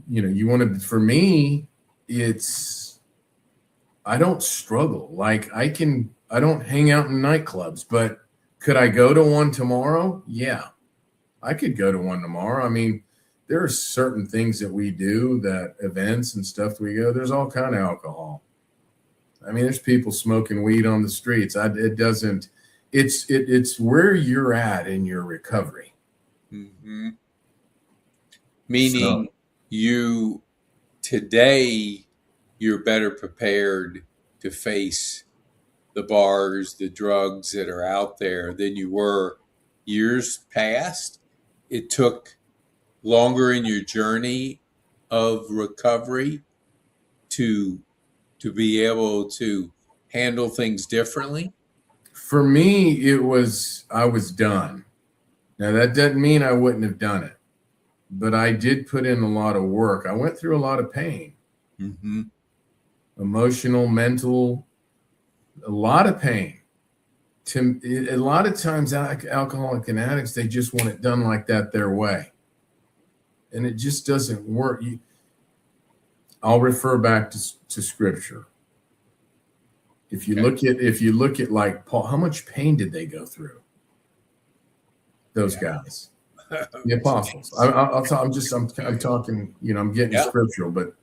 you want to. For me, I don't struggle. Like I don't hang out in nightclubs, but could I go to one tomorrow? Yeah, I could go to one tomorrow. There are certain things that we do, that events and stuff we go, there's all kind of alcohol. I mean, there's people smoking weed on the streets. It doesn't. It's where you're at in your recovery. Mm-hmm. So Meaning you today you're better prepared to face the bars, the drugs that are out there than you were years past. It took longer in your journey of recovery to be able to handle things differently. for me, I was done. Now that doesn't mean I wouldn't have done it, but I did put in a lot of work. I went through a lot of pain, Mm-hmm. emotional, mental, a lot of pain. A lot of times, alcoholic and addicts, they just want it done like that their way, and it just doesn't work. I'll refer back to scripture. If you look at like Paul, how much pain did they go through? Those guys, the apostles. I'm talking. I'm getting scriptural, but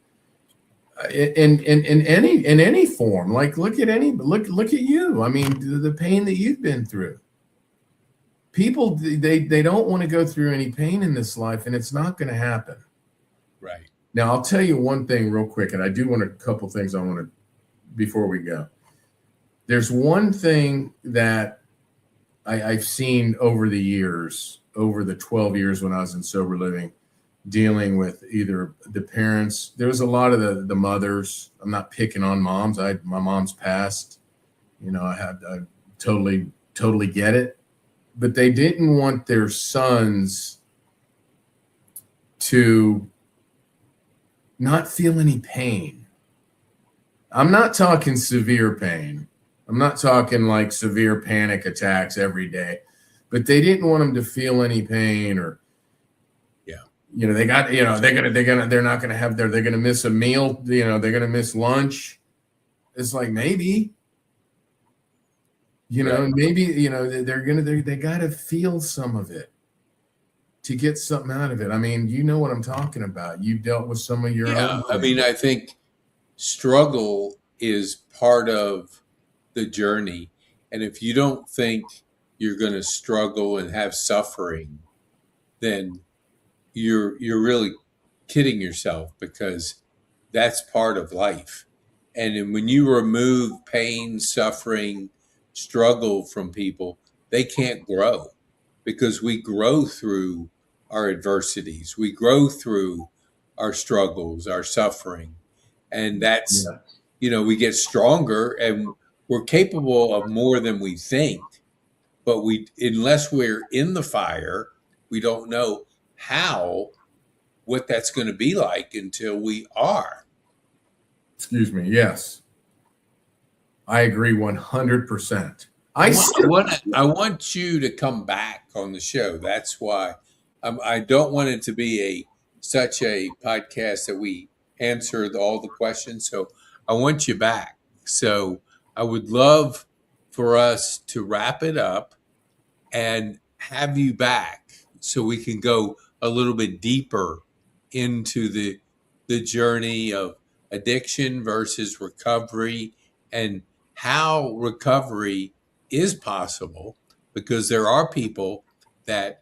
in any form, like look at you. I mean, the pain that you've been through. People they don't want to go through any pain in this life, and it's not going to happen. Right. Now, I'll tell you one thing real quick, and I do want a couple things I want to before we go. There's one thing that I've seen over the years, over the 12 years when I was in sober living, dealing with either the parents. There was a lot of the mothers. I'm not picking on moms. My mom's passed. I totally get it. But they didn't want their sons to not feel any pain. I'm not talking severe pain. I'm not talking like severe panic attacks every day, but they didn't want them to feel any pain or, they're not going to have they're going to miss a meal. They're going to miss lunch. It's like, maybe, maybe, they got to feel some of it to get something out of it. I mean, you know what I'm talking about. You've dealt with some of your own. I mean, I think struggle is part of the journey. And if you don't think you're going to struggle and have suffering, then you're really kidding yourself, because that's part of life. And when you remove pain, suffering, struggle from people, they can't grow, because we grow through our adversities. We grow through our struggles, our suffering. And that's, we get stronger and we're capable of more than we think. But unless we're in the fire, we don't know what that's going to be like until we are. Excuse me. Yes. I agree 100%. I want you to come back on the show. That's why I don't want it to be such a podcast that we answered all the questions. So I want you back. So I would love for us to wrap it up and have you back so we can go a little bit deeper into the journey of addiction versus recovery, and how recovery is possible, because there are people that,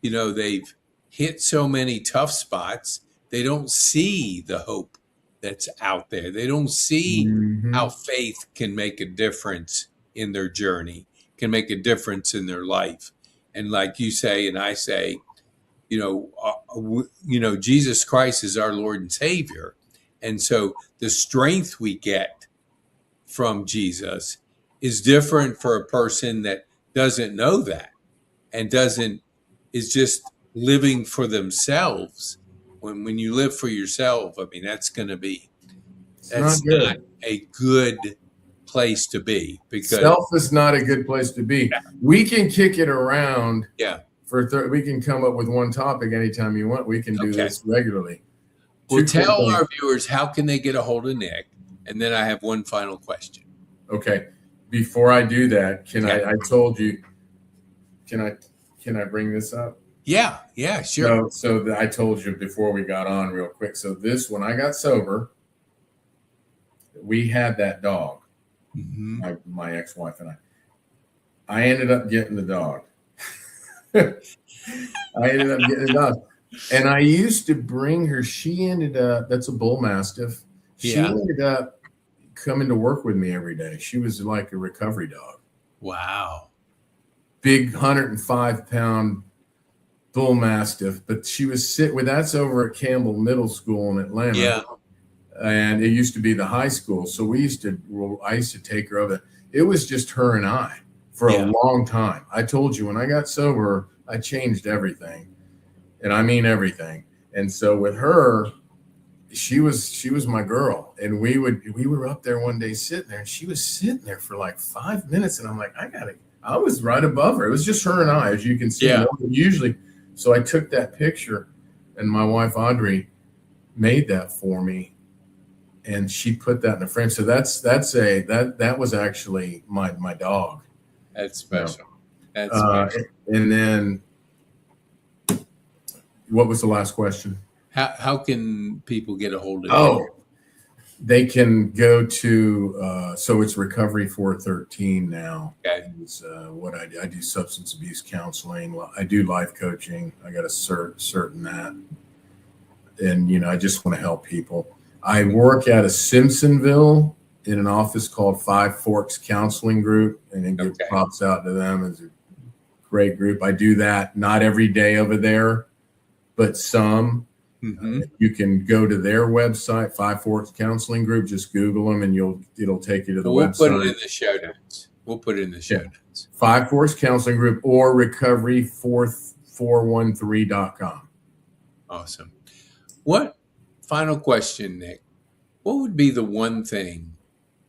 they've hit so many tough spots, they don't see the hope that's out there. They don't see how faith can make a difference in their journey, can make a difference in their life. And like you say, and I say, Jesus Christ is our Lord and Savior. And so the strength we get from Jesus is different for a person that doesn't know that and is just living for themselves. When you live for yourself, I mean, that's not a good place to be, because self is not a good place to be. We can kick it around. Yeah. We can come up with one topic anytime you want. We can do this regularly. Well, tell our viewers, how can they get a hold of Nick? And then I have one final question. Okay. Before I do that, I told you, can I bring this up? Yeah, sure. So I told you before we got on real quick. So when I got sober, we had that dog, my ex-wife and I ended up getting the dog. I ended up getting a dog. And I used to bring her. She ended up, that's a bull mastiff. She ended up coming to work with me every day. She was like a recovery dog. Wow. Big 105-pound bull mastiff. But she was that's over at Campbell Middle School in Atlanta. Yeah. And it used to be the high school. So I used to take her over. It was just her and I for a long time. I told you, when I got sober, I changed everything. And I mean everything. And so with her, she was my girl. And we were up there one day sitting there, and she was sitting there for like 5 minutes. And I'm like, I was right above her. It was just her and I, as you can see. Usually. So I took that picture, and my wife, Audrey, made that for me. And she put that in the frame. So that was actually my dog. That's special. That's special. And then, what was the last question? How can people get a hold of you? They can go to so it's Recovery 413 now. Okay. It's what I do substance abuse counseling. I do life coaching. I got a cert in that. And I just want to help people. I work out of Simpsonville in an office called Five Forks Counseling Group, and it gives props out to them. It's a great group. I do that not every day over there, but some. You can go to their website, Five Forks Counseling Group. Just Google them, and it'll take you to the website. We'll put it in the show notes. Five Forks Counseling Group or recovery413.com. Awesome. What final question, Nick? What would be the one thing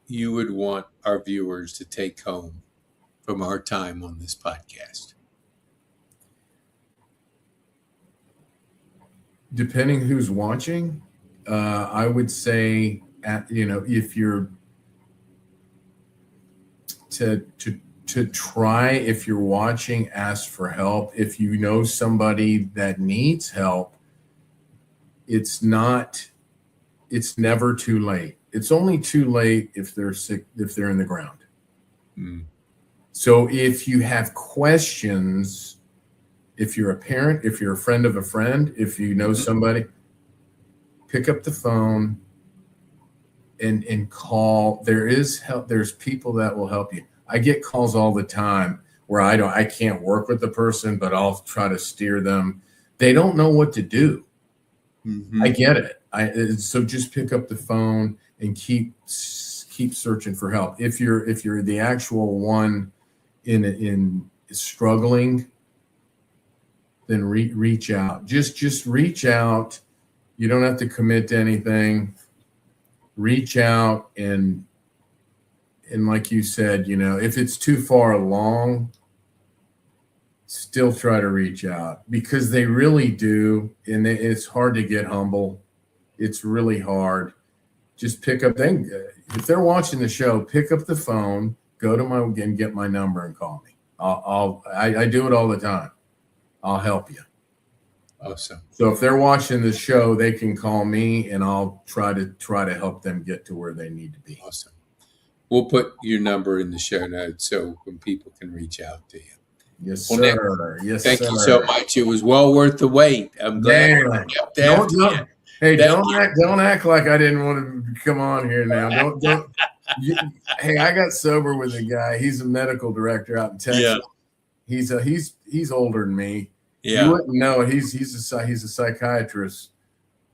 you would want our viewers to take home from our time on this podcast? Depending who's watching, I would say, if you're to try, if you're watching, ask for help. If you know somebody that needs help, it's never too late. It's only too late if they're sick, if they're in the ground. So if you have questions, if you're a parent, if you're a friend of a friend, if you know somebody, pick up the phone and call. There is help. There's people that will help you. I get calls all the time where I can't work with the person, but I'll try to steer them. They don't know what to do. I get it. So just pick up the phone and keep searching for help. If you're the actual one in struggling, then reach out. Just reach out. You don't have to commit to anything. Reach out and like you said, if it's too far along, still try to reach out, because they really do. And it's hard to get humble. It's really hard. Just pick up. If they're watching the show, pick up the phone, go to and get my number and call me. I do it all the time. I'll help you. Awesome. So if they're watching the show, they can call me, and I'll try to help them get to where they need to be. Awesome. We'll put your number in the show notes so when people can reach out to you. Yes, sir. Nick, yes, thank you so much. It was well worth the wait. I'm glad. Don't act like I didn't want to come on here now. Don't. Hey, I got sober with a guy. He's a medical director out in Texas. Yeah. He's older than me. Yeah. You wouldn't know. He's a psychiatrist,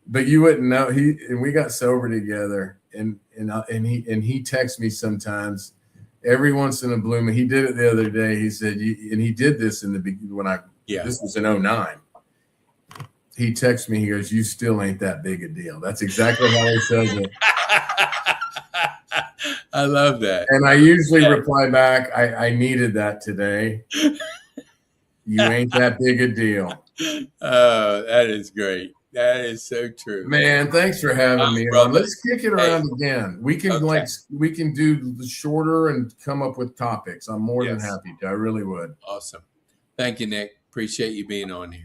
but you wouldn't know. We got sober together, and he texts me sometimes. Every once in a blue moon. He did it the other day. He said, and he did this in the beginning this was in 2009. He texts me. He goes, "You still ain't that big a deal." That's exactly how he says it. I love that. And I usually reply back, I needed that today. You ain't that big a deal. Oh, that is great. That is so true. Man, thanks for having me on. Let's kick it around again. We can we can do the shorter and come up with topics. I'm more than happy to. I really would. Awesome. Thank you, Nick. Appreciate you being on here.